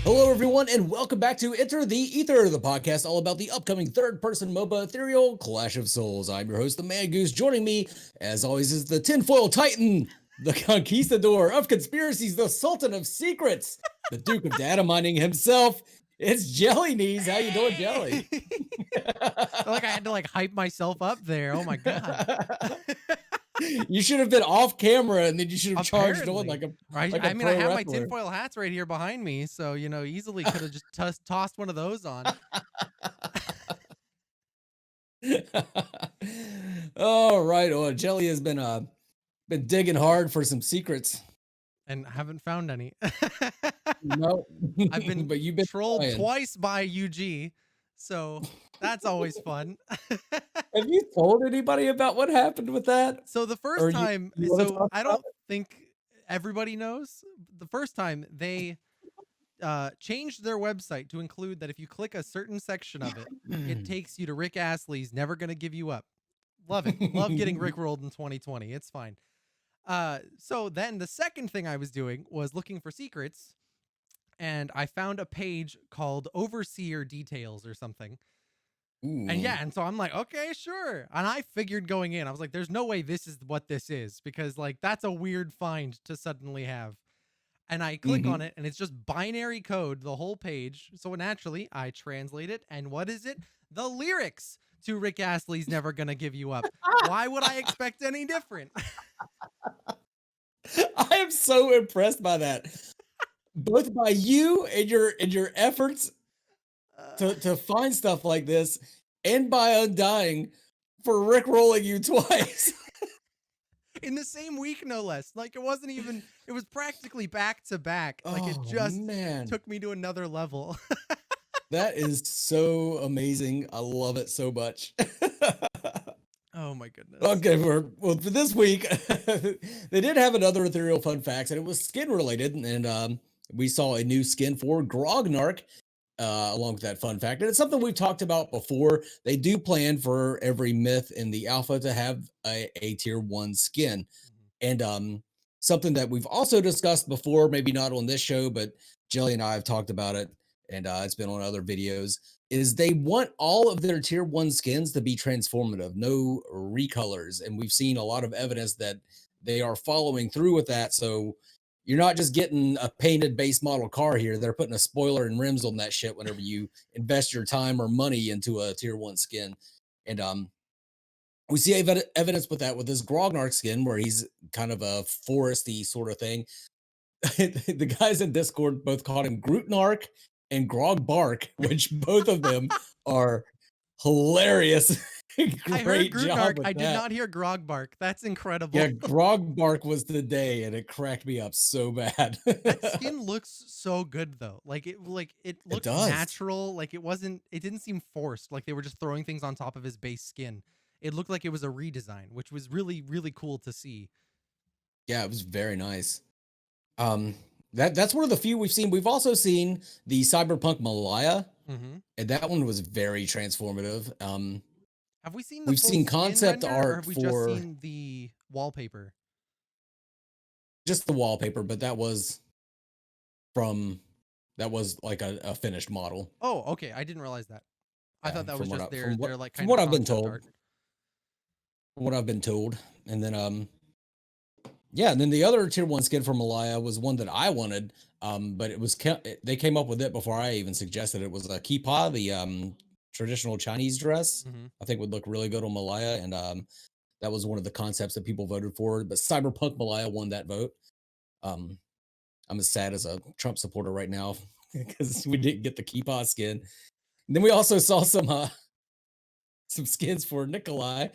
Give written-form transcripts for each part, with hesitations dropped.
Hello, everyone, and welcome back to Enter the Ether, the podcast all about the upcoming third-person MOBA Ethereal Clash of Souls. I'm your host, the Man Goose. Joining me, as always, is the tinfoil titan, the conquistador of conspiracies, the sultan of secrets, the Duke of data mining himself. It's Jelly Knees. How you doing, Jelly? Like I had to hype myself up there. Oh my god. You should have been off camera, and then you should have charged on Apparently. like a I mean, I pro have my wrestler. tinfoil hats right here behind me, so easily could have just tossed one of those on. All right. Well, Jelly has been digging hard for some secrets. And haven't found any. No, I've been but you've been trolled trying. twice by UG, so that's always fun. Have you told anybody about what happened with that? So the Or first time, you want to so talk I about don't think everybody knows. The first time they changed their website to include that if you click a certain section of it, it it? takes you to Rick Astley's Never Gonna Give You Up. Love it. Love getting rickrolled in 2020. It's fine. So then the second thing I was doing was looking for secrets, and I found a page called Overseer Details or something. And yeah, and so I'm like, okay, sure. And I figured going in, I was like, there's no way this is what this is, because that's a weird find to suddenly have. And I click on it, and it's just binary code, the whole page. So naturally, I translate it, and what is it? The lyrics to Rick Astley's Never Gonna Give You Up. Why would I expect any different? I am so impressed by that, both by you and your efforts to find stuff like this, and by Undying for rickrolling you twice. In the same week, no less. It wasn't even, it was practically back to back. It Oh, just man. took me to another level. That is so amazing. I love it so much. Oh my goodness. Okay, well, for this week, they did have another Ethereal fun facts, and it was skin related, and we saw a new skin for Grog Narc, along with that fun fact. And it's something we've talked about before. They do plan for every myth in the alpha to have a tier 1 skin. And something that we've also discussed before, maybe not on this show, but Jelly and I have talked about it, and it's been on other videos, is they want all of their tier 1 skins to be transformative, no recolors. And we've seen a lot of evidence that they are following through with that. So you're not just getting a painted base model car here. They're putting a spoiler and rims on that shit whenever you invest your time or money into a tier 1 skin. And we see evidence with that with this Grog Narc skin, where he's kind of a foresty sort of thing. The guys in Discord both called him Groot Narc and Grog Bark, which both of them are hilarious. I heard Great Groot job Narc. with I did that. not hear Grog Bark. That's incredible. Yeah, Grog Bark was the day, and it cracked me up so bad. That skin looks so good though. It looked does. natural. It didn't seem forced. Like they were just throwing things on top of his base skin. It looked like it was a redesign, which was really, really cool to see. Yeah, it was very nice. That's one of the few we've seen. We've also seen the Cyberpunk Malaya, and that one was very transformative. Have we seen we've full seen skin concept render, or art have we for just seen the wallpaper? just the wallpaper, but that was like a finished model. Oh, okay. I didn't realize that. I thought that was just their like from kind what of I've been concept told. art. From what I've been told, and then yeah, and then the other tier 1 skin from Malaya was one that I wanted, but they came up with it before I even suggested it. Was a kipa, the traditional Chinese dress. I think would look really good on Malaya, and that was one of the concepts that people voted for. But Cyberpunk Malaya won that vote. I'm as sad as a Trump supporter right now because we didn't get the kipa skin. And then we also saw some skins for Nikolai,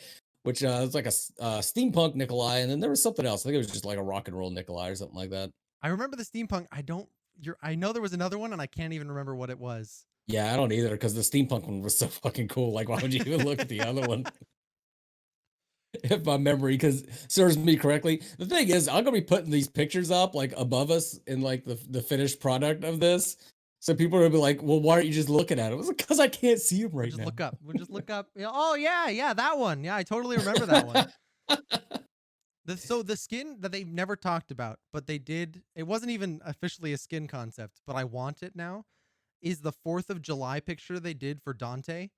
which was like a steampunk Nikolai, and then there was something else. I think it was just like a rock and roll Nikolai or something like that. I remember the steampunk. I know there was another one, and I can't even remember what it was. Yeah, I don't either, because the steampunk one was so fucking cool. Like, why would you even look at the other one? If my memory serves me correctly. The thing is, I'm gonna be putting these pictures up like above us in like the finished product of this. So people are gonna be like, well, why aren't you just looking at it? It was because I can't see them right now. Look up. We'll just look up. Oh yeah, that one. Yeah, I totally remember that one. So the skin that they've never talked about, but they did. It wasn't even officially a skin concept, but I want it now. Is the 4th of July picture they did for Dante,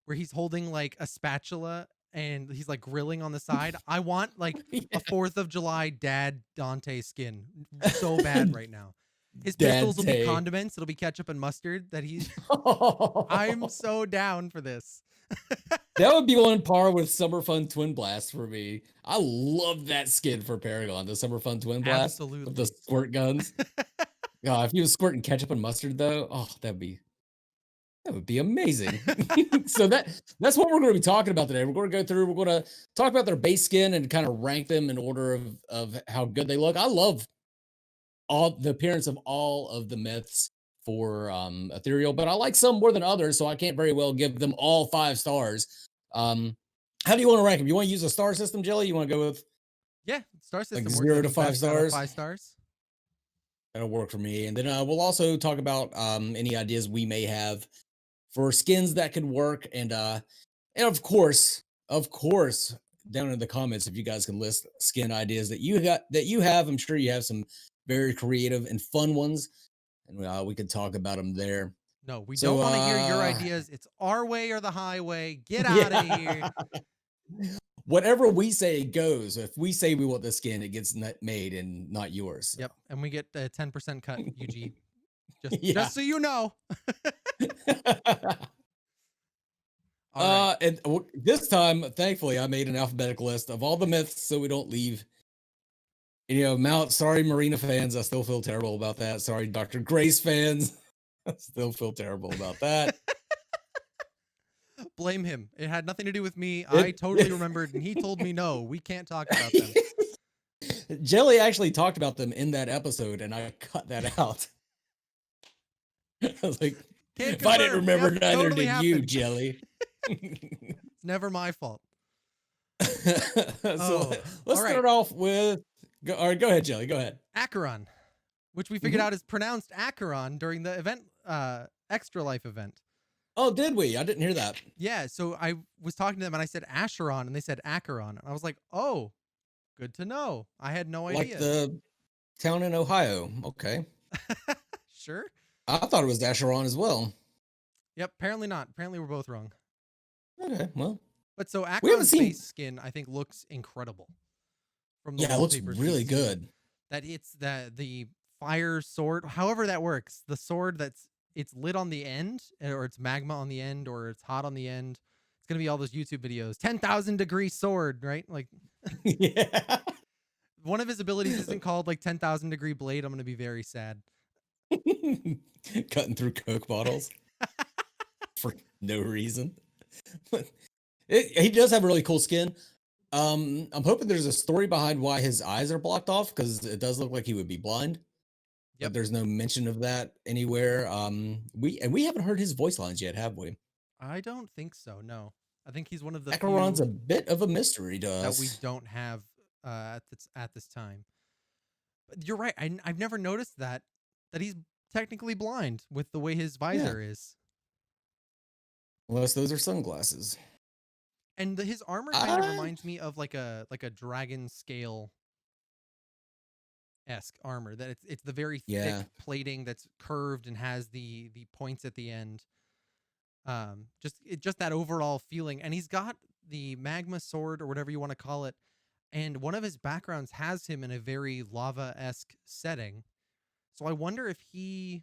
where he's holding like a spatula and he's like grilling on the side. I want like a 4th of July dad Dante skin so bad right now. His pistols will be Dante. condiments. It'll be ketchup and mustard that he's. I'm so down for this. That would be on par with Summer Fun Twin Blast for me. I love that skin for Paragon, the Summer Fun Twin Blast with the Absolutely. squirt guns. If he was squirting ketchup and mustard though, that would be amazing. So that's what we're going to be talking about today. We're going to go through, we're going to talk about their base skin and kind of rank them in order of how good they look. I love all the appearance of all of the myths for Ethereal, but I like some more than others, so I can't very well give them all 5 stars. How do you want to rank them? You want to use a star system, Jelly? You want to go with Star system like works. 0 I to think 5 best out of stars? 5 stars. That'll work for me. And then we'll also talk about any ideas we may have for skins that could work, and of course, down in the comments, if you guys can list skin ideas that you have, I'm sure you have some very creative and fun ones, and we could talk about them there. No, we So, don't want to hear your ideas. It's our way or the highway. Get out of here. Whatever we say goes. If we say we want the skin, it gets made and not yours. So. Yep, and we get a 10% cut, UG. Yeah. Just so you know. All right. And this time, thankfully, I made an alphabetical list of all the myths so we don't leave. Sorry, Marina fans. I still feel terrible about that. Sorry, Dr. Grace fans. I still feel terrible about that. Blame him. It had nothing to do with me. I totally remembered, and he told me, no, we can't talk about them. Jelly actually talked about them in that episode, and I cut that out. I was like, if I didn't remember, neither totally did you, Jelly. It's never my fault. Let's start off with. Go ahead, Jelly. Go ahead. Acheron, which we figured out is pronounced Acheron during the event, Extra Life event. Oh, did we? I didn't hear that. Yeah, so I was talking to them and I said Acheron, and they said Acheron. And I was like, oh, good to know. I had no idea. Like the town in Ohio. Okay. Sure. I thought it was Acheron as well. Yep, apparently not. Apparently we're both wrong. Okay, well. But so Acheron's base skin, I think, looks incredible. From the it looks really good. That it's the fire sword, however that works. The sword it's lit on the end, or it's magma on the end, or it's hot on the end. It's gonna be all those YouTube videos. 10,000 degree sword, right? Like, yeah. One of his abilities isn't called like 10,000 degree blade. I'm gonna be very sad. Cutting through Coke bottles for no reason. He does have a really cool skin. I'm hoping there's a story behind why his eyes are blocked off, because it does look like he would be blind. Yep. But there's no mention of that anywhere. We haven't heard his voice lines yet, have we? I don't think so. No, I think he's one of the. Acheron's a bit of a mystery to us that we don't have at this time. But you're right. I've never noticed that he's technically blind with the way his visor is. Unless those are sunglasses. And his armor kind of reminds me of like a dragon scale esque armor. That it's the very thick plating that's curved and has the points at the end. Just that overall feeling. And he's got the magma sword, or whatever you want to call it. And one of his backgrounds has him in a very lava-esque setting. So I wonder if he,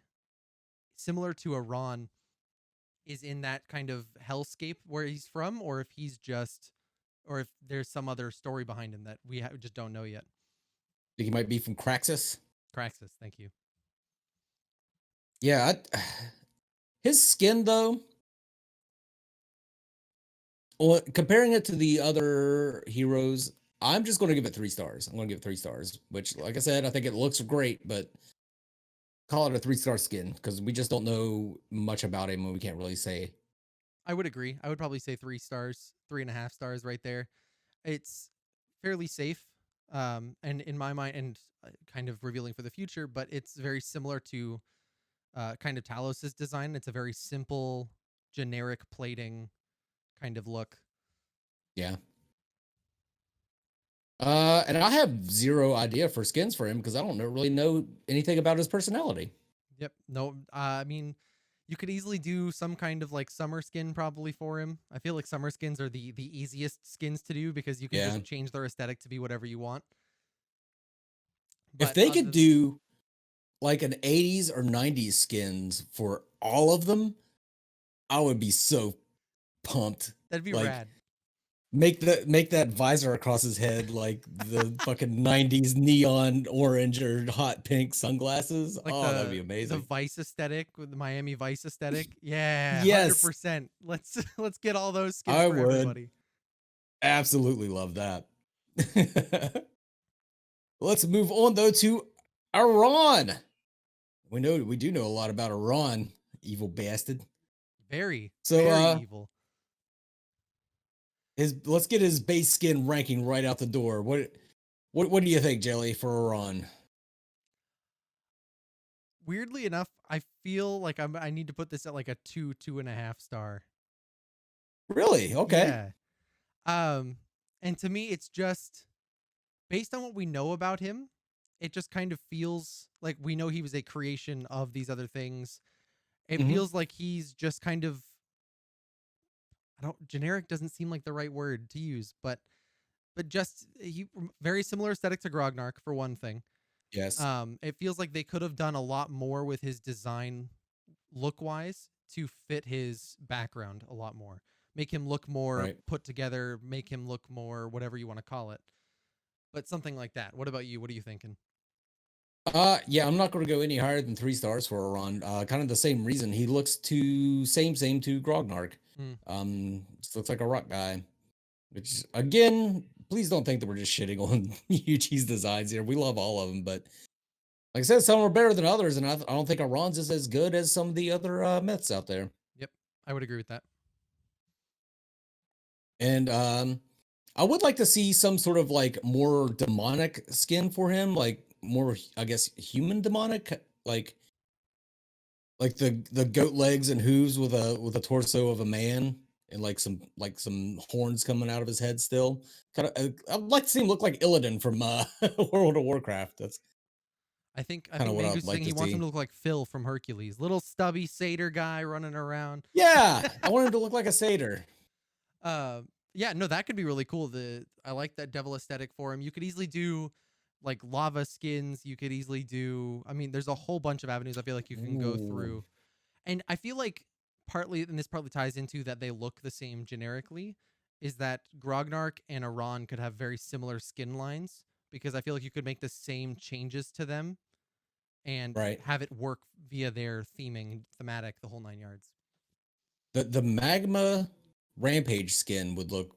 similar to Acheron, is in that kind of hellscape where he's from, or if he's or if there's some other story behind him that we just don't know yet. Think he might be from Craxus? Craxus, thank you. Yeah, his skin though. Well, comparing it to the other heroes, I'm just going to give it 3 stars. I'm going to give it 3 stars, which, like I said, I think it looks great, but call it a 3-star skin, because we just don't know much about him and we can't really say. I would agree. I would probably say 3 stars, 3.5 stars right there. It's fairly safe, and in my mind, and kind of revealing for the future, but it's very similar to kind of Talos' design. It's a very simple, generic plating kind of look. Yeah. And I have zero idea for skins for him because I don't really know anything about his personality. Yep. No, I mean, you could easily do some kind of like summer skin probably for him. I feel like summer skins are the easiest skins to do because you can Yeah. just change their aesthetic to be whatever you want. If But they could other, do like an 80s or 90s skins for all of them, I would be so pumped. that'd be Like rad. make that visor across his head like the fucking 90s neon orange or hot pink sunglasses. Like Oh, that'd be the amazing. Vice aesthetic with the Miami Vice aesthetic. Yeah, Yes, 100%. Let's get all those skins I for would everybody. absolutely love that. Let's move on though to Iran. We do know a lot about Iran, evil bastard. Very, So very evil. his let's get his base skin ranking right out the door. What do you think, Jelly, for Iran? Weirdly enough, I feel like I need to put this at like a 2.5 star. Really? Okay. Yeah. Um, and to me, it's just based on what we know about him, it just kind of feels like we know he was a creation of these other things. It Hmm. feels like he's just kind of I don't generic doesn't seem like the right word to use, but just he very similar aesthetic to Grog Narc for one thing. Yes. It feels like they could have done a lot more with his design look wise to fit his background a lot more. Make him look more Right. put together, make him look more whatever you want to call it. But something like that. What about you? What are you thinking? Yeah, I'm not going to go any higher than 3 stars for Iran. Kind of the same reason. He looks too same to Grognark. Mm. Just looks like a rock guy. Which again, please don't think that we're just shitting on UG's designs here. We love all of them, but like I said, some are better than others, and I don't think Iran's is as good as some of the other myths out there. Yep. I would agree with that. And I would like to see some sort of like more demonic skin for him, like more, I guess, human demonic, like the goat legs and hooves with a torso of a man and like some horns coming out of his head still. Kind of, I'd like to see him look like Illidan from World of Warcraft. That's I kind think of what Mango's I'd saying like he to wants him see. to look like Phil from Hercules. Little stubby satyr guy running around. Yeah, I want him to look like a satyr. uh yeah, no, that could be really cool. I like that devil aesthetic for him. You could easily do like lava skins. You could easily do I mean, there's a whole bunch of avenues I feel like you can go Ooh, through. And I feel like partly, and this partly ties into that they look the same generically, is that Grognark and Iran could have very similar skin lines because I feel like you could make the same changes to them and right. have it work via their theming, thematic, the whole 9 yards. The magma rampage skin would look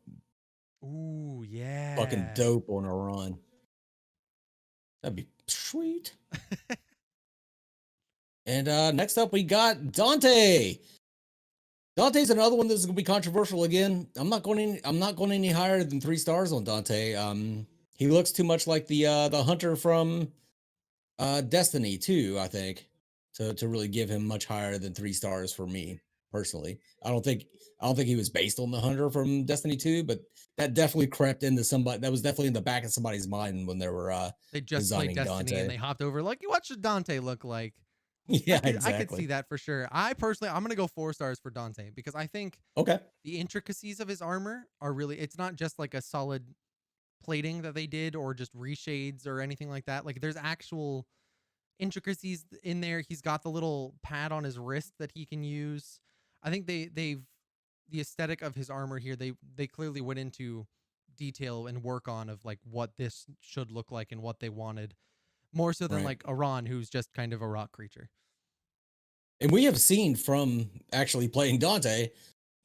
Ooh, fucking yeah. dope on Iran. That'd be sweet. And next up, we got Dante. Dante's another one that's going to be controversial again. I'm not going any higher than 3 stars on Dante. He looks too much like the hunter from Destiny 2, I think, to really give him much higher than 3 stars for me personally. I don't think he was based on the hunter from Destiny 2, but that definitely crept into somebody. That was definitely in the back of somebody's mind when they were They just played designing Destiny and Dante. they hopped over like, what should Dante look like? Yeah, I could see exactly. that for sure. I personally I'm gonna go 4 stars for Dante because I think Okay. the intricacies of his armor are really it's not just like a solid plating that they did or just reshades or anything like that. Like there's actual intricacies in there. He's got the little pad on his wrist that he can use. I think they've the aesthetic of his armor here, they clearly went into detail and work on of like what this should look like and what they wanted. More so than Right. like Iran, who's just kind of a rock creature. And we have seen from actually playing Dante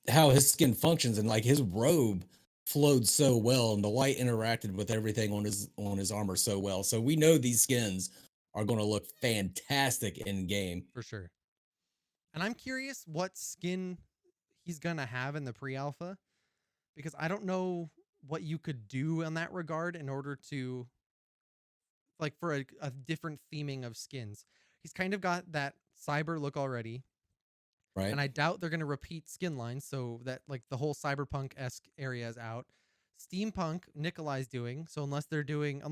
how his skin functions and like his robe flowed so well and the light interacted with everything on his armor so well. So we know these skins are going to look fantastic in game. For sure. And I'm curious what skin he's gonna have in the pre-alpha because I don't know what you could do in that regard in order to like for a different theming of skins. He's kind of got that cyber look already, Right. and I doubt they're gonna repeat skin lines so that like the whole cyberpunk esque area is out. steampunk Nikolai's doing. So unless they're going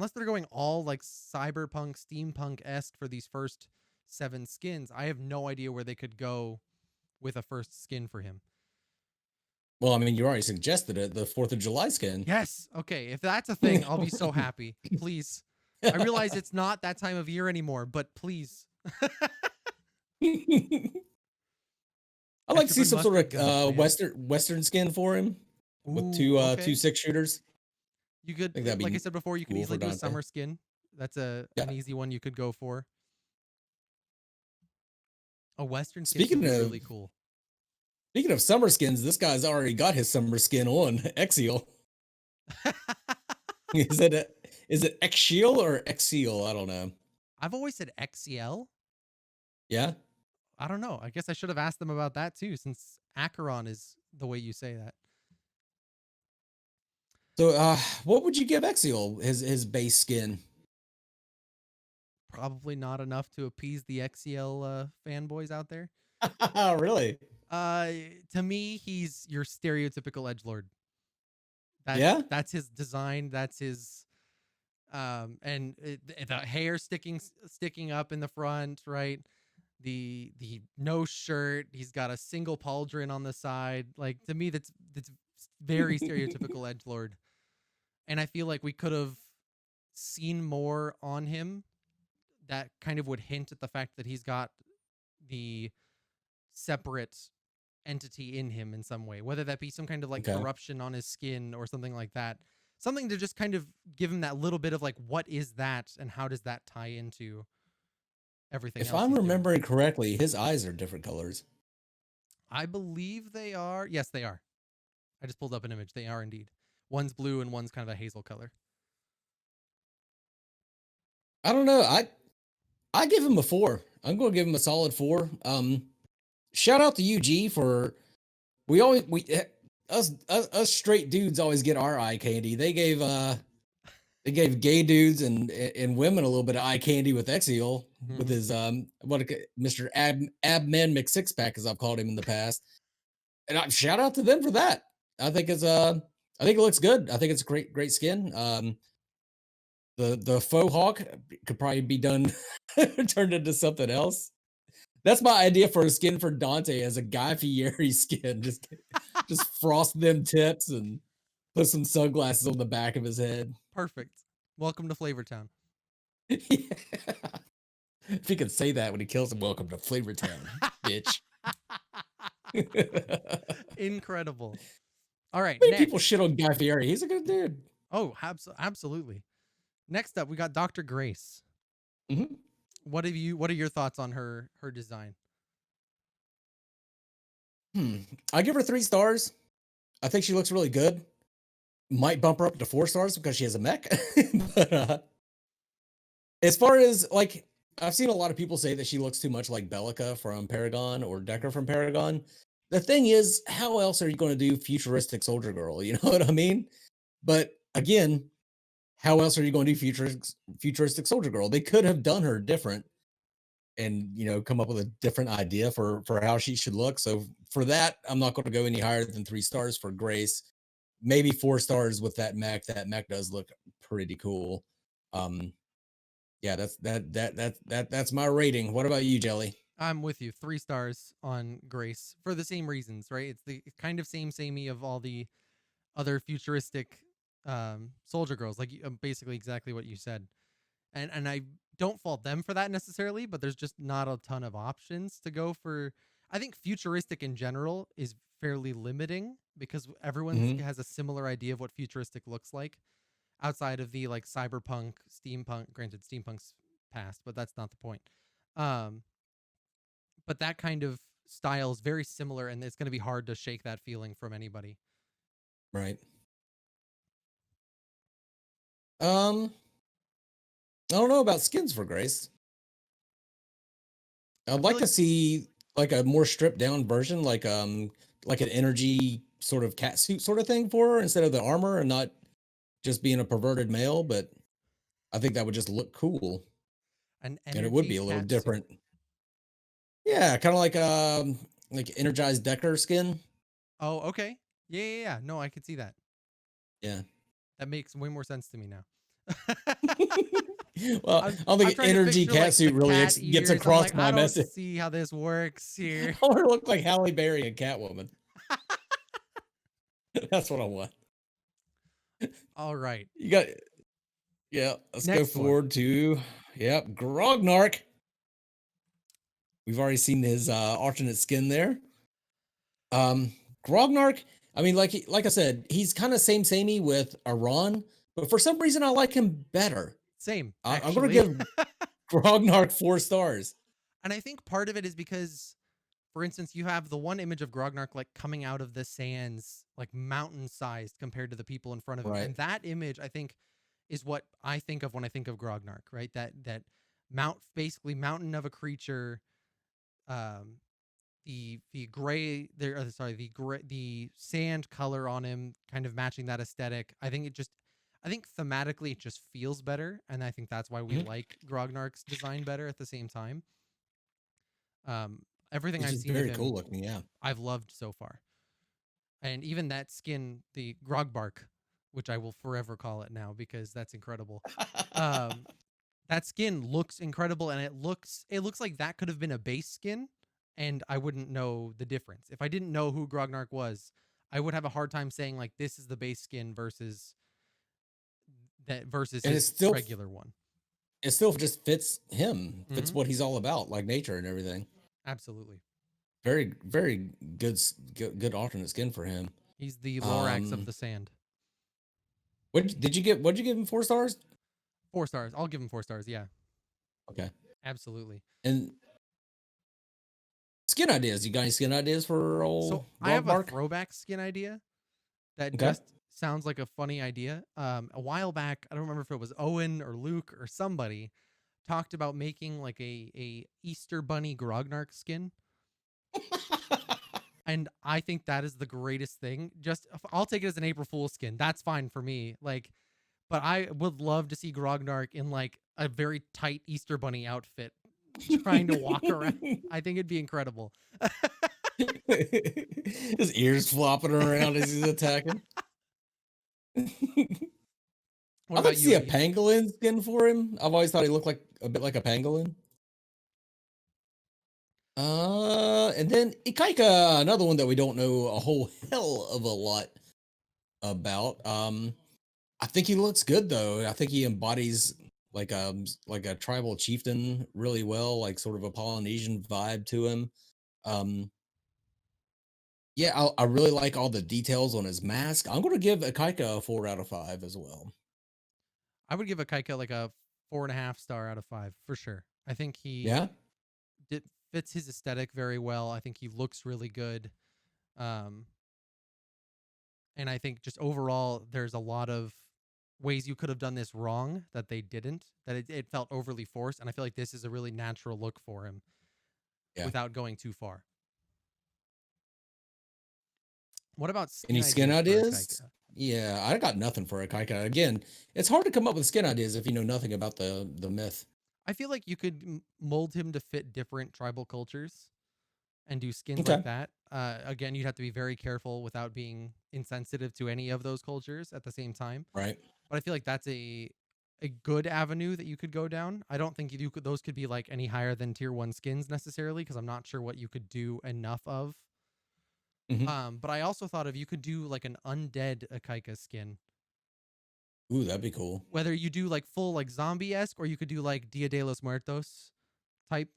all like cyberpunk steampunk-esque for these first 7 skins, I have no idea where they could go with a first skin for him. Well, I mean, you already suggested it, the 4th of July skin. Yes. Okay. If that's a thing, I'll be so happy. Please. I realize it's not that time of year anymore, but please. I'd like to see some sort of Western skin for him. Ooh, with two okay. 2 6-shooters. You could, think that'd like be I said before, you could cool easily for do a Dante. summer skin. That's an easy one you could go for. A Western skin would be really cool. Speaking of summer skins, this guy's already got his summer skin on Exile. Is it Exile or Exile? I don't know. I've always said Exile. Yeah. I don't know. I guess I should have asked them about that too, since Acheron is the way you say that. So, what would you give Exile his base skin? Probably not enough to appease the Exile fanboys out there. Really? To me, he's your stereotypical edgelord. That's his design. That's his, and the hair sticking up in the front, right? The no shirt. He's got a single pauldron on the side. Like, to me, that's very stereotypical edgelord. And I feel like we could have seen more on him that kind of would hint at the fact that he's got the separate entity in him in some way, whether that be some kind of like corruption on his skin or something like that. Something to just kind of give him that little bit of like, what is that and how does that tie into everything else? If I'm remembering correctly, his eyes are different colors. I believe they are. Yes, they are. I just pulled up an image. They are indeed. One's blue and one's kind of a hazel color. I don't know. I give him a 4. I'm going to give him a solid 4. Shout out to UG for us straight dudes always get our eye candy. They gave gay dudes and women a little bit of eye candy with Exile with his Mr. Abman McSixpack, as I've called him in the past. And I shout out to them for that. I think it looks good. I think it's a great skin. The faux hawk could probably be done turned into something else. That's my idea for a skin for Dante, as a Guy Fieri skin. Just frost them tips and put some sunglasses on the back of his head. Perfect. Welcome to Flavortown. Yeah. If he could say that when he kills him, welcome to Flavortown, bitch. Incredible. All right. Many people shit on Guy Fieri. He's a good dude. Oh, absolutely. Next up, we got Dr. Grace. Mm-hmm. What are your thoughts on her design? I give her 3 stars. I think she looks really good. Might bump her up to 4 stars because she has a mech. But as far as, like, I've seen a lot of people say that she looks too much like Bellica from Paragon or Decker from Paragon. The thing is, how else are you going to do futuristic Soldier Girl? You know what I mean? But again, how else are you going to do futuristic Soldier Girl? They could have done her different and, come up with a different idea for how she should look. So for that, I'm not going to go any higher than 3 stars for Grace. Maybe 4 stars with that mech. That mech does look pretty cool. Yeah, that's my rating. What about you, Jelly? I'm with you. 3 stars on Grace for the same reasons, right? It's the kind of samey of all the other futuristic Soldier Girls, like basically exactly what you said. And I don't fault them for that necessarily, but there's just not a ton of options to go for. I think futuristic in general is fairly limiting because everyone has a similar idea of what futuristic looks like outside of the like cyberpunk, steampunk. Granted, steampunk's past, but that's not the point. But that kind of style is very similar, and it's going to be hard to shake that feeling from anybody. Right. I don't know about skins for Grace. I'd like to see like a more stripped down version, like an energy sort of cat suit sort of thing for her instead of the armor, and not just being a perverted male. But I think that would just look cool, and it would be a little different. Suit. Yeah, kind of like energized Decker skin. Oh, okay. Yeah. No, I could see that. Yeah. That makes way more sense to me now. Well, I don't I'm think trying to energy picture like the catsuit really cat gets ears. I'm across like, I my don't message. see how this works here. I want to look like Halle Berry and Catwoman. That's what I want. All right. You got, yeah. Let's go Next one. forward to, yep, Grog Narc. We've already seen his alternate skin there. Grog Narc. I mean, like I said, he's kind of samey with Acheron, but for some reason I like him better. Same, I'm going to actually. give Grog Narc 4 stars. And I think part of it is because, for instance, you have the one image of Grog Narc like coming out of the sands, like mountain-sized compared to the people in front of him. Right. And that image, I think, is what I think of when I think of Grog Narc, right? That basically mountain of a creature, the gray there, sorry, the sand color on him kind of matching that aesthetic. I think thematically it just feels better, and I think that's why we like Grog Narc's design better at the same time. Everything It's I've just seen of very him, cool looking, yeah. I've loved so far. And even that skin, the Grog Bark, which I will forever call it now because that's incredible. That skin looks incredible, and it looks like that could have been a base skin, and I wouldn't know the difference. If I didn't know who Grog Narc was, I would have a hard time saying like this is the base skin versus And his regular one. It still just fits him, fits Mhm. what he's all about, like nature and everything. Absolutely. Very, very good alternate skin for him. He's the Lorax of the sand. What'd you give him 4 stars? 4 stars. I'll give him 4 stars. Yeah. Okay. Absolutely. And skin ideas. You got any skin ideas for old So I Grog have a Bark? throwback skin idea that Okay. just sounds like a funny idea. A while back, I don't remember if it was Owen or Luke or somebody talked about making like a Easter Bunny Grog Narc skin. And I think that is the greatest thing. I'll take it as an April Fool's skin. That's fine for me. Like, but I would love to see Grog Narc in like a very tight Easter Bunny outfit trying to walk around. I think it'd be incredible. His ears flopping around as he's attacking. What I'd like about to you? see a pangolin skin for him. I've always thought he looked like a bit like a pangolin. And then Ikaika, another one that we don't know a whole hell of a lot about. I think he looks good though. I think he embodies like a tribal chieftain really well, like sort of a Polynesian vibe to him. Yeah, I really like all the details on his mask. I'm going to give Ikaika a 4 out of 5 as well. I would give Ikaika like a 4.5 star out of 5 for sure. I think he Yeah. fits his aesthetic very well. I think he looks really good. And I think just overall, there's a lot of ways you could have done this wrong that they didn't, that it felt overly forced. And I feel like this is a really natural look for him without going too far. What about Any skin ideas? For Ikaika? Yeah, I got nothing for Ikaika. Again, it's hard to come up with skin ideas if you know nothing about the myth. I feel like you could mold him to fit different tribal cultures and do skins Okay. like that. Again, you'd have to be very careful without being insensitive to any of those cultures at the same time. Right. But I feel like that's a good avenue that you could go down. I don't think those could be like any higher than tier 1 skins necessarily, because I'm not sure what you could do enough of. But I also thought you could do like an undead Ikaika skin. Ooh, that'd be cool. Whether you do like full like zombie-esque, or you could do like Dia de los Muertos type.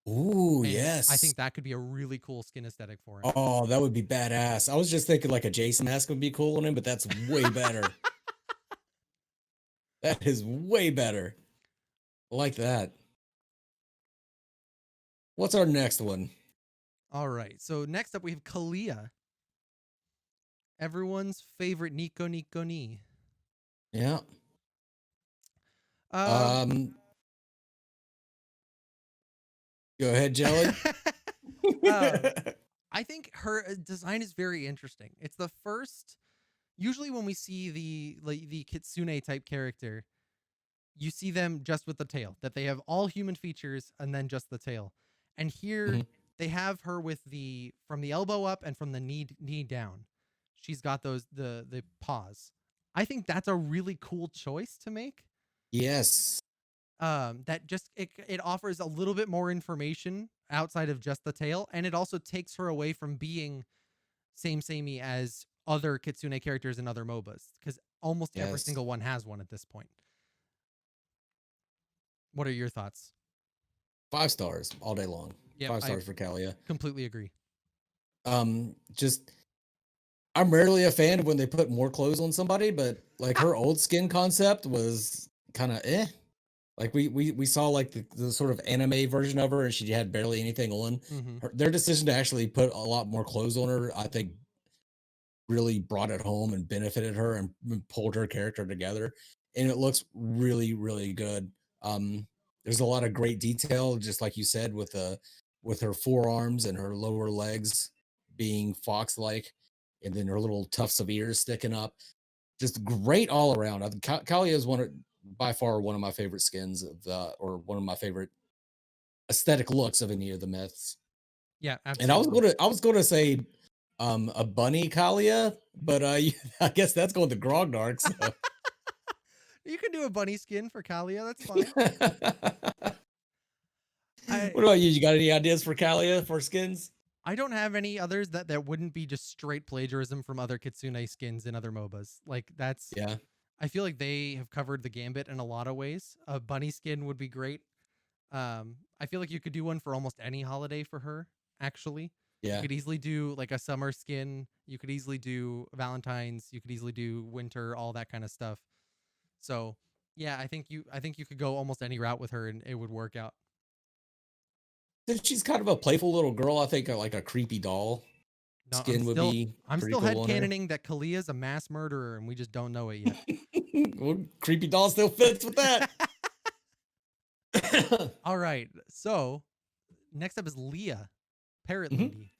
Ooh, And yes. I think that could be a really cool skin aesthetic for him. Oh, that would be badass. I was just thinking like a Jason mask would be cool on him, but that's way better. That is way better. I like that. What's our next one? All right. So next up we have Kalia. Everyone's favorite Nico Ni. Yeah. Go ahead, Jelly. I think her design is very interesting. It's the first. Usually, when we see the Kitsune type character, you see them just with the tail. That they have all human features and then just the tail. And here they have her with from the elbow up and from the knee down. She's got the paws. I think that's a really cool choice to make. Yes. That just it offers a little bit more information outside of just the tail, and it also takes her away from being samey as other Kitsune characters in other MOBAs, because almost every Yes. single one has one at this point. What are your thoughts? 5 stars all day long. Yep, Five I stars for Kalia. completely agree. Just I'm rarely a fan of when they put more clothes on somebody, but like her old skin concept was kind of eh. Like we saw like the sort of anime version of her, and she had barely anything on. Mm-hmm. Their decision to actually put a lot more clothes on her, I think, really brought it home and benefited her and pulled her character together. And it looks really, really good. There's a lot of great detail, just like you said, with her forearms and her lower legs being fox-like, and then her little tufts of ears sticking up. Just great all around. I think Kalia is by far one of my favorite skins or one of my favorite aesthetic looks of any of the myths. Yeah, And absolutely. I was gonna say a bunny Kalia, but I guess that's going to Grog Narc. So. You can do a bunny skin for Kalia. That's fine. What I about you? You got any ideas for Kalia for skins? I don't have any others that wouldn't be just straight plagiarism from other Kitsune skins in other MOBAs. Like that's Yeah, I feel like they have covered the gambit in a lot of ways. A bunny skin would be great. I feel like you could do one for almost any holiday for her, actually. You yeah. could easily do like a summer skin. You could easily do Valentine's. You could easily do winter, all that kind of stuff. So yeah, I think you could go almost any route with her and it would work out. Since she's kind of a playful little girl, I think like a creepy doll No, skin would be I'm pretty still cool on her. headcanoning that Kalia's a mass murderer and we just don't know it yet. Well, creepy doll still fits with that. All right. So next up is Leah, Parrot Mhm. Lady.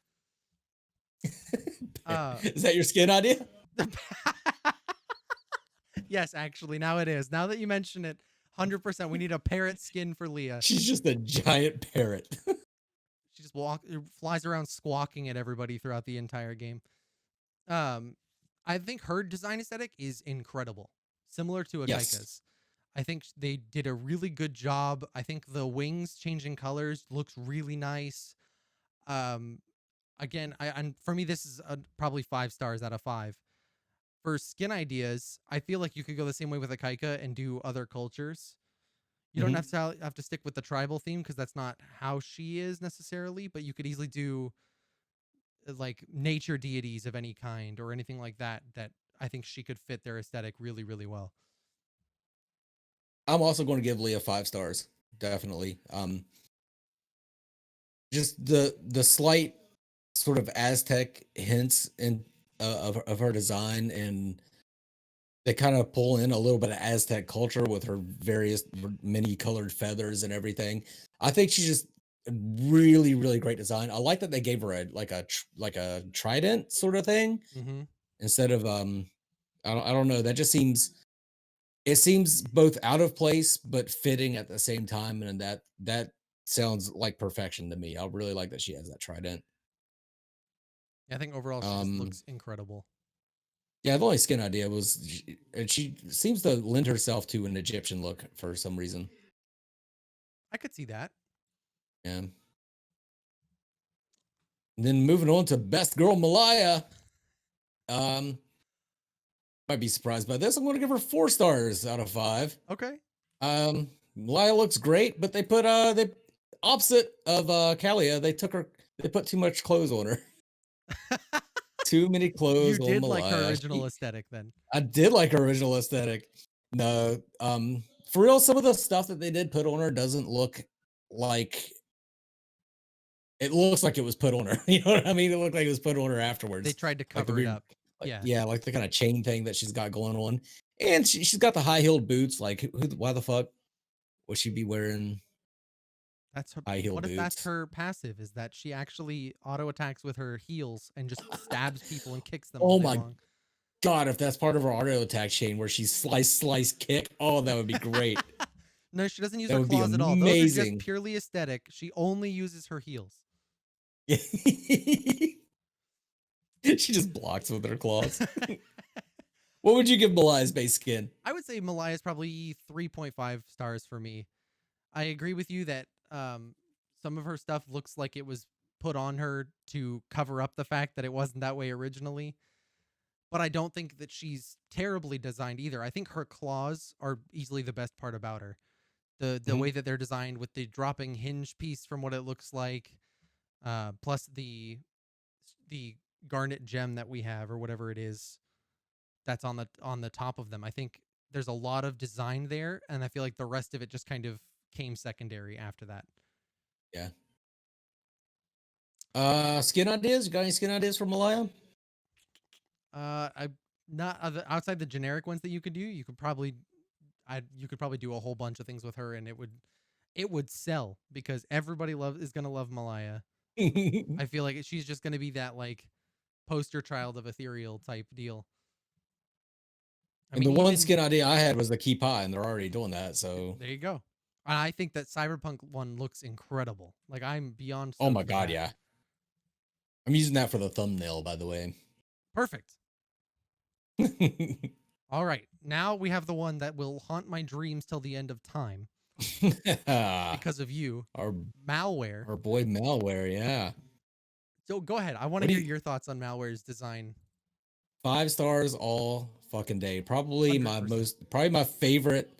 Uh Is that your skin idea? Yes, actually, now it is. Now that you mention it, 100%, we need a parrot skin for Leah. She's just a giant parrot. She just flies around squawking at everybody throughout the entire game. Um, I think her design aesthetic is incredible, similar to Yes. Ikaika's. I think they did a really good job. I think the wings changing colors looks really nice. Um, again, and for me, this is probably 5 stars out of 5. For skin ideas, I feel like you could go the same way with Ikaika and do other cultures. You don't Mhm. necessarily have to stick with the tribal theme because that's not how she is necessarily, but you could easily do like nature deities of any kind or anything like that that I think she could fit their aesthetic really, really well. I'm also going to give Leah 5 stars. Definitely. Just the slight sort of Aztec hints in of her design, and they kind of pull in a little bit of Aztec culture with her various many colored feathers and everything. I think she's just really, really great design. I like that they gave her like a trident sort of thing Mm-hmm. instead of I don't know. That just seems both out of place but fitting at the same time, and that sounds like perfection to me. I really like that she has that trident. Yeah, I think overall she just Um, looks incredible. yeah, the only skin idea was, and she seems to lend herself to an Egyptian look for some reason. I could see that. Yeah. And then moving on to best girl Malaya. Um, might be surprised by this. I'm going to give her 4 stars out of 5. Okay. Malaya looks great, but they opposite of Kalia. They put too much clothes on her. Too many You clothes on did like her Malaya. original aesthetic then. I did like her original aesthetic. No, for real, some of the stuff that they did put on her doesn't look like it looks like it was put on her. You know what I mean? It looked like it was put on her They afterwards. tried to Like the cover it weird, up. Yeah. yeah, like the kind of chain thing that she's got going on. And she's got the high heeled boots. Like, why the fuck would she be wearing That's her. high heeled What if that's boots? her passive? Is that she actually auto attacks with her heels and just stabs people and kicks them all Oh day my long? God, if that's part of her auto attack chain where she's slice, kick, oh, that would be great. No, she doesn't use That her would be claws at all. Those are just amazing. purely aesthetic. She only uses her heels. She just blocks with her claws. What would you give Malaya's base skin? I would say Malaya is probably 3.5 stars for me. I agree with you that some of her stuff looks like it was put on her to cover up the fact that it wasn't that way originally. But I don't think that she's terribly designed either. I think her claws are easily the best part about her. The Mhm. way that they're designed with the dropping hinge piece from what it looks like, plus the garnet gem that we have or whatever it is that's on the top of them. I think there's a lot of design there, and I feel like the rest of it just kind of came secondary after that. Yeah. Skin ideas? You got any skin ideas for Malaya? I not outside the generic ones that you could do. You could probably do a whole bunch of things with her, and it would sell because everybody is gonna love Malaya. I feel like she's just gonna be that like poster child of ethereal type deal. I And mean, the one even skin idea I had was the key pie, and they're already doing that. So, there you go. I think that Cyberpunk one looks incredible. Like I'm beyond oh stoked my for god, that. yeah. I'm using that for the thumbnail, by the way. Perfect. All right, now we have the one that will haunt my dreams till the end of time our because of you, our Malware. boy Malware, yeah. So go ahead. I want What to do hear you? your thoughts on Malware's design. 5 stars all fucking day. 100%. Probably my favorite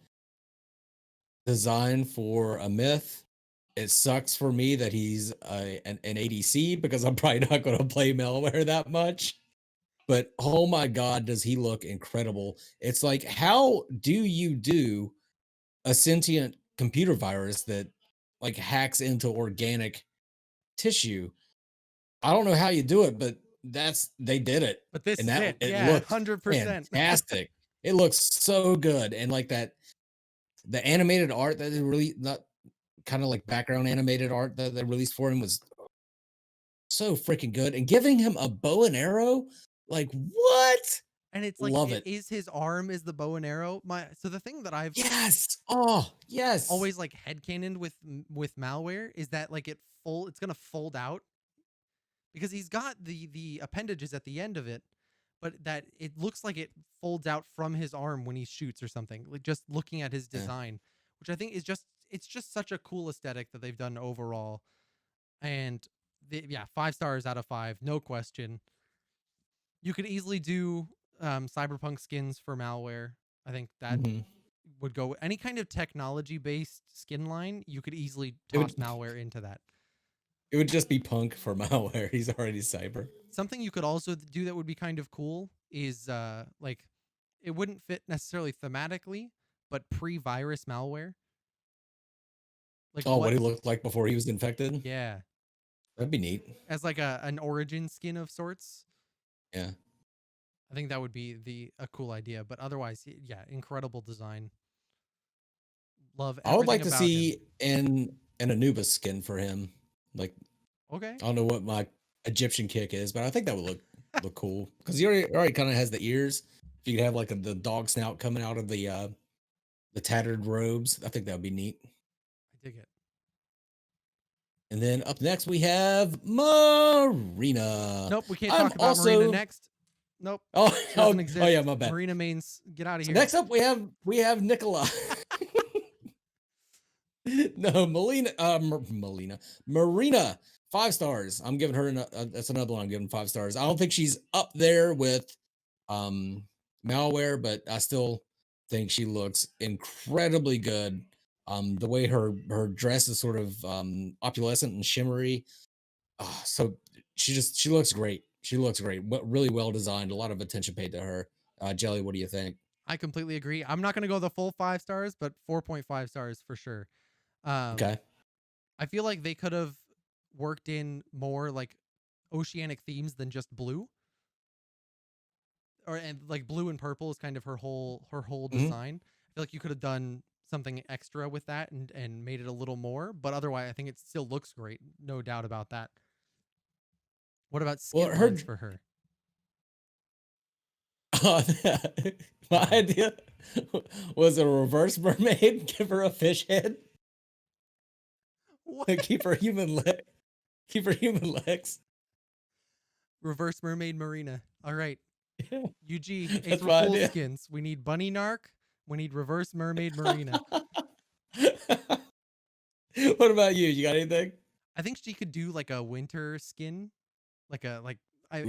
design for a myth. It sucks for me that he's an ADC because I'm probably not going to play Malware that much. But oh my god, does he look incredible? It's like, how do you do a sentient computer virus that like hacks into organic tissue? I don't know how you do it, but they did it. But this And is that it. it Yeah, looked 100%. fantastic. It looks so good. And like that, the animated art that they really not kind of like background animated art that they released for him was so freaking good. And giving him a bow and arrow, like what? And it's like Love it it. is his arm is the bow and arrow. So the thing that I've Yes. Oh, yes. always like headcanoned with Malware is that like it's gonna fold out because he's got the appendages at the end of it, but that it looks like it folds out from his arm when he shoots or something. Like just looking at his Yeah. design, which I think is just such a cool aesthetic that they've done overall. And yeah, 5 stars out of 5, no question. You could easily do cyberpunk skins for Malware. I think that Mhm. would go any kind of technology based skin line. You could easily It toss would Malware into that. it would just be punk for Malware. He's already cyber. Something you could also do that would be kind of cool is like it wouldn't fit necessarily thematically, but pre-virus Malware. Like Oh, what what? he looked like before he was infected? Yeah, That'd be neat. as like an origin skin of sorts. Yeah. I think that would be a cool idea. But otherwise, yeah, incredible design. Love I would everything like to about him. see an Anubis skin for him. Like, Okay. I don't know what my Egyptian kick is, but I think that would look cool because he already kind of has the ears. If you could have like the dog snout coming out of the tattered robes, I think that would be neat. I dig it. And then up next we have Marina. Nope, we can't I'm talk about Marina also next. Nope, oh doesn't oh exist. yeah, my bad. Marina mains, get out of So here. next up we have Nikolai. No, Marina, 5 stars. I'm giving her that's another one I'm giving 5 stars. I don't think she's up there with um Malware, but I still think she looks incredibly good. The way her dress is sort of opulescent and shimmery. So she looks great. She looks great. Really well designed. A lot of attention paid to her. Jelly, what do you think? I completely agree. I'm not going to go the full 5 stars, but 4.5 stars for sure. Um, Okay. I feel like they could have worked in more like oceanic themes than just blue, or and like blue and purple is kind of her whole Hmm. design. I feel like you could have done something extra with that and made it a little more, but otherwise, I think it still looks great. No doubt about that. What about Well, skin her lines for her? Uh, Uh my oh. idea was a reverse mermaid, give her a fish head, What? and keep her human legs. Reverse mermaid Marina. All right. UG, That's April my Fool's idea. skins. We need Bunny Narc. We need Reverse Mermaid Marina. What about you? You got anything? I think she could do like a winter skin, like in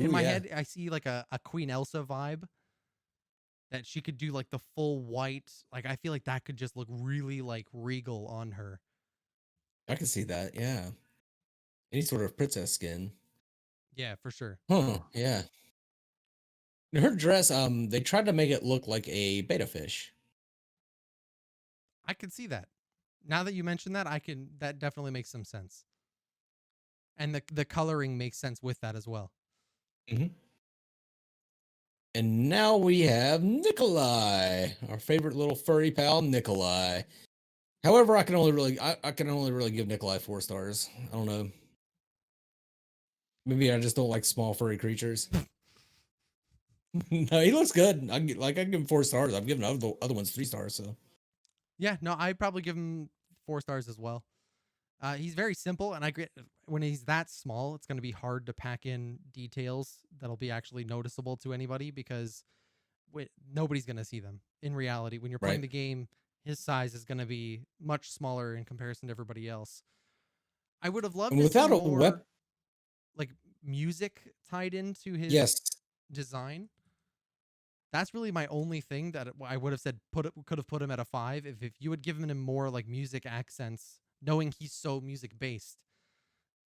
Ooh, my yeah. head I see like a Queen Elsa vibe that she could do like the full white. Like I feel like that could just look really like regal on her. I can see that. Yeah. Any sort of princess skin. Yeah, for sure. Huh. Yeah. Her dress, they tried to make it look like a beta fish. I could see that. Now that you mention that, I can that definitely makes some sense. And the coloring makes sense with that as well. Mhm. And now we have Nikolai, our favorite little furry pal, Nikolai. However, I can only really give Nikolai 4 stars. I don't know. Maybe I just don't like small furry creatures. No, he looks good. I give him 4 stars. I've given other ones 3 stars. So Yeah, no, I'd probably give him 4 stars as well. He's very simple, and I get when he's that small, it's going to be hard to pack in details that'll be actually noticeable to anybody because nobody's going to see them. In reality, when you're playing right. the game, his size is going to be much smaller in comparison to everybody else. I would have loved And to see without a more weapon, like music tied into his yes. design. That's really my only thing that I would have said could have put him at a 5 if you had given him more like music accents, knowing he's so music based.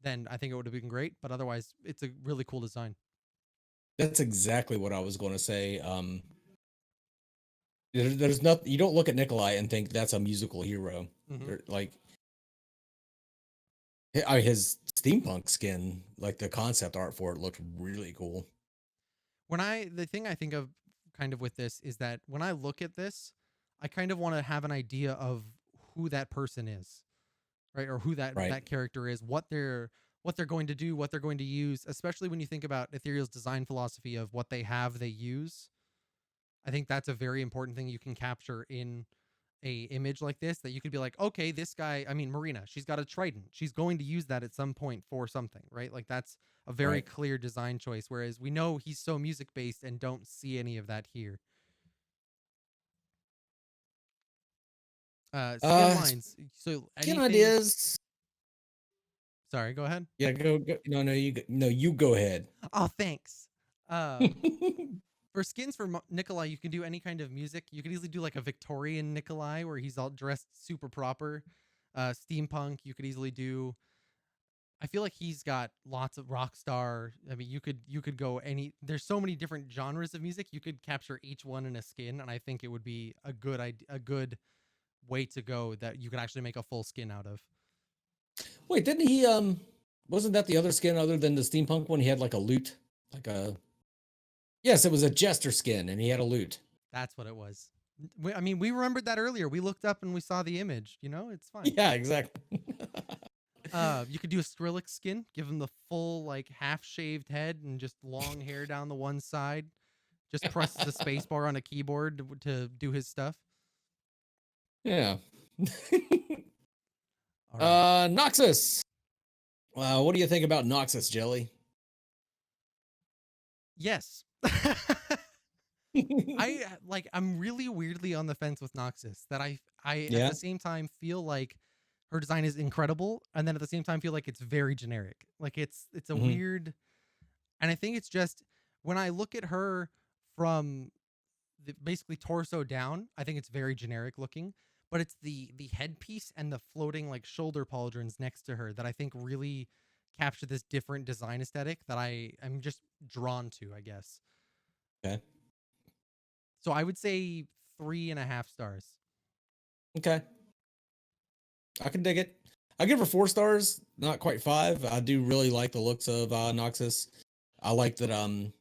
Then I think it would have been great. But otherwise, it's a really cool design. That's exactly what I was going to say. There's nothing. You don't look at Nikolai and think that's a musical hero. Hmm. Like his steampunk skin, like the concept art for it looked really cool. The thing I think of kind of with this is that when I look at this, I kind of want to have an idea of who that person is, right? Or who Right. that character is, what they're going to do, what they're going to use, especially when you think about Ethereal's design philosophy of what they have, they use. I think that's a very important thing you can capture in a image like this that you could be like, okay, this guy, I mean, Marina, she's got a trident. She's going to use that at some point for something, right? Like that's a very Right. clear design choice. Whereas we know he's so music based and don't see any of that here. Skin Uh, lines. So Skin anything, ideas. sorry, go ahead. Yeah, go. No, no, you go ahead. Oh, thanks. Uh, for skins for Nikolai, you can do any kind of music. You could easily do like a Victorian Nikolai where he's all dressed super proper. Steampunk, you could easily do. I feel like he's got lots of rock star. I mean, you could go any. There's so many different genres of music. You could capture each one in a skin, and I think it would be a good way to go that you could actually make a full skin out of. Wait, didn't he? Wasn't that the other skin other than the steampunk one? He had like a lute, like a. Yes, it was a jester skin, and he had a lute. That's what it was. I mean, we remembered that earlier. We looked up and we saw the image. You know, it's fine. Yeah, exactly. You could do a Skrillex skin, give him the full like half shaved head and just long hair down the one side. Just presses the space bar on a keyboard to do his stuff. Yeah. All right. Noxus. What do you think about Noxus, Jelly? Yes. I'm really weirdly on the fence with Noxus that I at Yeah. the same time feel like her design is incredible and then at the same time feel like it's very generic. Like it's a Hmm. weird, and I think it's just when I look at her from basically torso down, I think it's very generic looking, but it's the headpiece and the floating like shoulder pauldrons next to her that I think really capture this different design aesthetic that I am just drawn to, I guess. Okay. So I would say 3.5 stars. Okay. I can dig it. I give her 4 stars, not quite 5. I do really like the looks of Noxus. I like that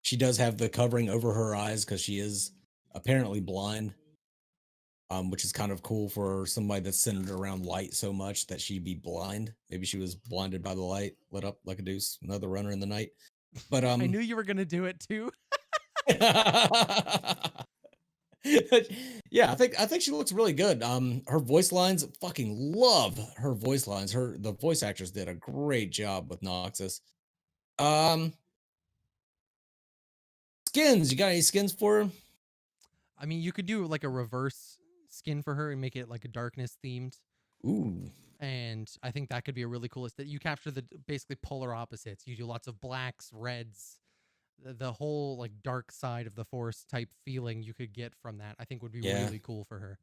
she does have the covering over her eyes because she is apparently blind. Which is kind of cool for somebody that's centered around light so much that she'd be blind. Maybe she was blinded by the light, lit up like a deuce, another runner in the night. But I knew you were gonna do it too. yeah, I think she looks really good. Her voice lines, fucking love her voice lines. The voice actress did a great job with Noxus. Um, skins. You got any skins for her? I mean, you could do like a reverse skin for her and make it like a darkness themed. Ooh. And I think that could be a really cool that you capture the basically polar opposites. You do lots of blacks, reds, the whole like dark side of the force type feeling you could get from that. I think would be Yeah. really cool for her.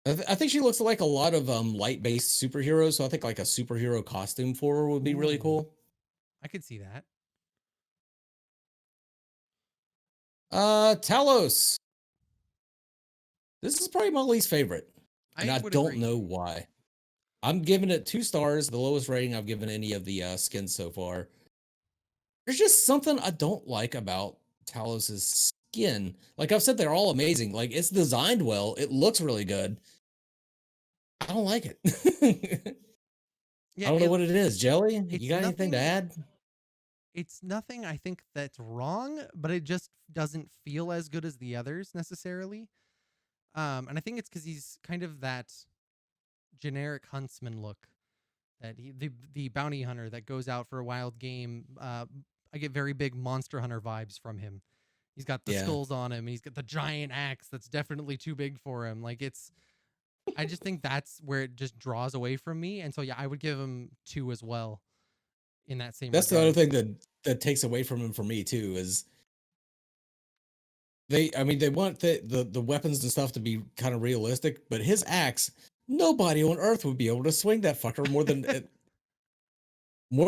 I think she looks like a lot of light-based superheroes, so I think like a superhero costume for her would be really Ooh. cool. I could see that. Talos. This is probably my least favorite, and I I would don't agree. know why. I'm giving it 2 stars, the lowest rating I've given any of the skins so far. There's just something I don't like about Talos's skin. Like I've said, they're all amazing. Like it's designed well, it looks really good. I don't like it. I Yeah, don't know what it is. Jelly, you it's got anything to nothing. add? It's nothing I think that's wrong, but it just doesn't feel as good as the others necessarily. And I think it's because he's kind of that generic huntsman look that the bounty hunter that goes out for a wild game. I get very big Monster Hunter vibes from him. He's got the Yeah. skulls on him. He's got the giant axe that's definitely too big for him. Like it's, I just think that's where it just draws away from me. And so yeah, I would give him 2 as well in that same That's the other regard. thing that takes away from him for me too is they want the weapons and stuff to be kind of realistic, but his axe, nobody on Earth would be able to swing that fucker more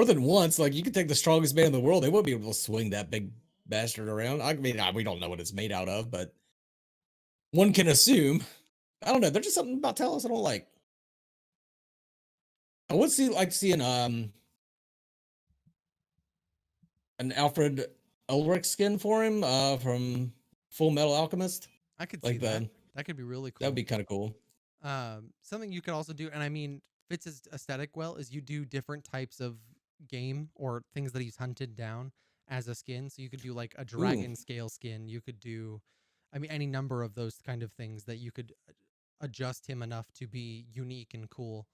than once. Like you could take the strongest man in the world, they wouldn't be able to swing that big bastard around. I mean, we don't know what it's made out of, but one can assume. I don't know. There's just something about Talos I don't like. I would like to see an Alfred Ulrich skin for him from Full Metal Alchemist. I could see Like that. That could be really that would cool. be kind of cool. Something you could also do, and I mean fits his aesthetic well, is you do different types of game or things that he's hunted down as a skin. So you could do like a Ooh. dragon scale skin. You could do, I mean, any number of those kind of things that you could adjust him enough to be unique and cool.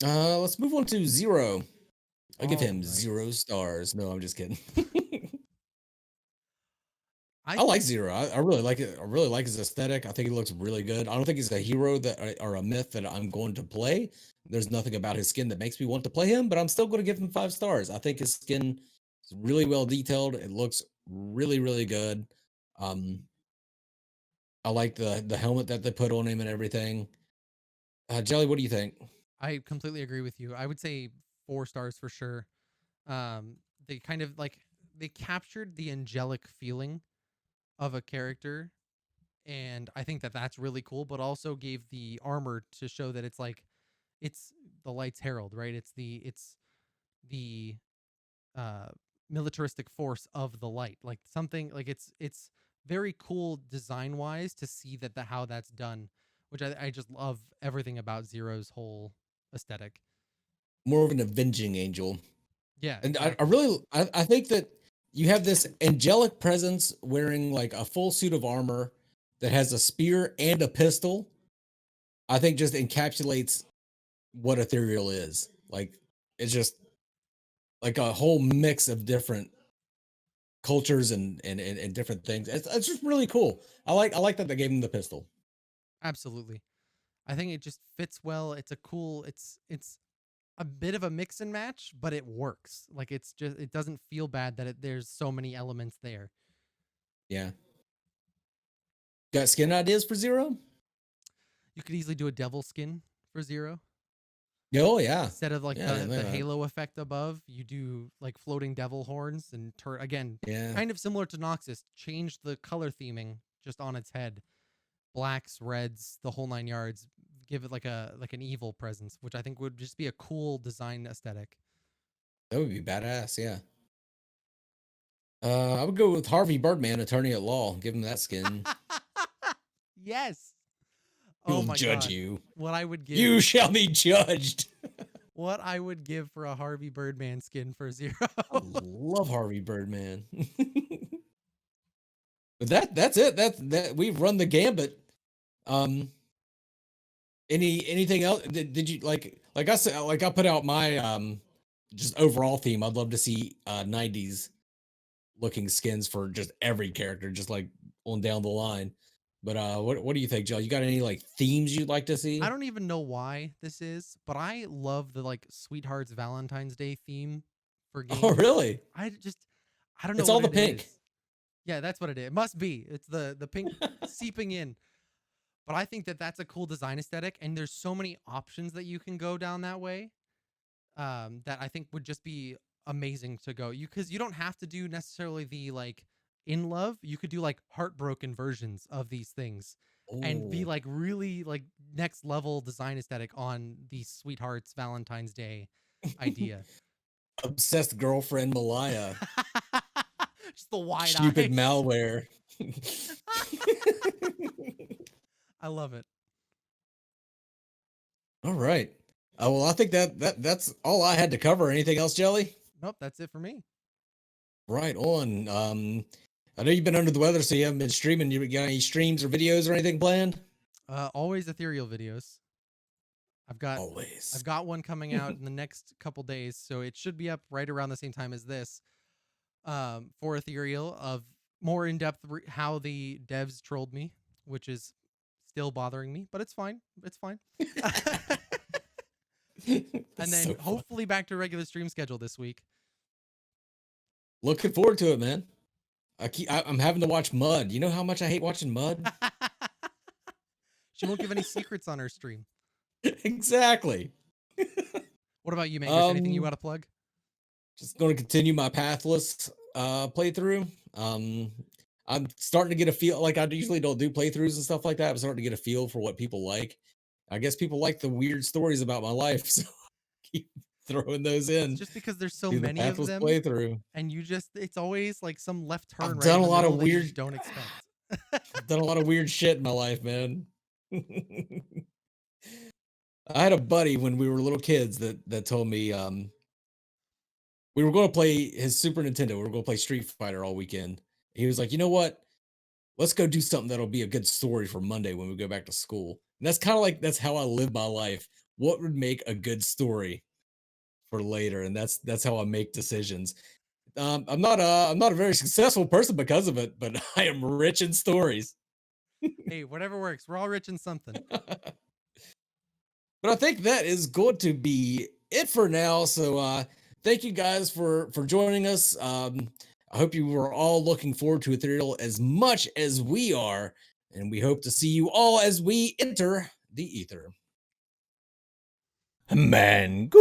Let's move on to Zero. I give All him right. 0 stars. No, I'm just kidding. I I like think Zero. I really like it. I really like his aesthetic. I think he looks really good. I don't think he's a hero or a myth that I'm going to play. There's nothing about his skin that makes me want to play him, but I'm still going to give him 5 stars. I think his skin is really well detailed. It looks really, really good. Um, I like the helmet that they put on him and everything. Jelly, what do you think? I completely agree with you. I would say 4 stars for sure. They kind of like they captured the angelic feeling of a character, and I think that that's really cool, but also gave the armor to show that it's like it's the light's herald, right? It's the uh militaristic force of the light. Like something like it's very cool design wise to see that the how that's done, which I just love everything about Zero's whole aesthetic. More of an avenging angel. Yeah, And exactly. I think that you have this angelic presence wearing like a full suit of armor that has a spear and a pistol. I think just encapsulates what Ethereal is. Like it's just like a whole mix of different cultures and different things. It's just really cool. I like that they gave him the pistol. Absolutely. I think it just fits well. It's a cool it's a bit of a mix and match, but it works. Like it's just it doesn't feel bad that there's so many elements there. Yeah. Got skin ideas for Zero? You could easily do a devil skin for Zero. Oh yeah. Instead of like Yeah, I didn't the know that. halo effect above, you do like floating devil horns and again, Yeah. kind of similar to Noxus, change the color theming just on its head. Blacks, reds, the whole 9 yards. Give it like an evil presence, which I think would just be a cool design aesthetic. That would be badass, yeah. I would go with Harvey Birdman, attorney at law. Give him that skin. Yes. He Oh will my judge god. you. What I would give You shall be judged. what I would give for a Harvey Birdman skin for Zero. I love Harvey Birdman. But that's it. That we've run the gambit. Um, anything else? Did you like I said, like I put out my just overall theme, I'd love to see 90s looking skins for just every character, just like on down the line. But what do you think, Joe? You got any like themes you'd like to I see? don't even know why this is, but I love the like Sweethearts Valentine's Day theme for Oh, games. really? I don't know It's all what the it pink. is. Yeah, that's what it is. It must be. It's the pink seeping in. But I think that that's a cool design aesthetic, and there's so many options that you can go down that way. That I think would just be amazing to go. Because you don't have to do necessarily the like in love. You could do like heartbroken versions of these things, and be Oh, like really like next level design aesthetic on the Sweethearts Valentine's Day idea. obsessed girlfriend Malaya, Just the wide stupid eyes. malware. I love it. All right. Well, I think that's all I had to cover. Anything else, Jelly? Nope, that's it for me. Right on. I know you've been under the weather, so you haven't been streaming. You got any streams or videos or anything planned? Always ethereal videos. I've got Always. I've got one coming out in the next couple days, so it should be up right around the same time as this. For Ethereal of more in depth how the devs trolled me, which is still bothering me, but it's fine. It's fine. And That's then so fun. hopefully back to regular stream schedule this week. Looking forward to it, man. I'm having to watch Mud. You know how much I hate watching Mud? She won't give any secrets on her stream. Exactly. What about you, Mangus? Anything you Um, got to plug? just going to continue my pathless playthrough. I'm starting to get a feel, like I usually don't do playthroughs and stuff like that. I'm starting to get a feel for what people like. I guess people like the weird stories about my life, so I keep throwing those It's in just because there's so to the many of pathless them, playthrough. and it's always like some left turn I've right done in a the lot middle of that you weird just don't expect. I've done a lot of weird shit in my life, man. I had a buddy when we were little kids that told me we were going to play his Super Nintendo. We were going to play Street Fighter all weekend. He was like, "You know what? Let's go do something that'll be a good story for Monday when we go back to school." And that's kind of like that's how I live my life. What would make a good story for later? And that's how I make decisions. I'm not a very successful person because of it, but I am rich in stories. Hey, whatever works. We're all rich in something. But I think that is going to be it for now. So thank you guys for joining us. I hope you were all looking forward to Ethereal as much as we are, and we hope to see you all as we enter the ether. Mango.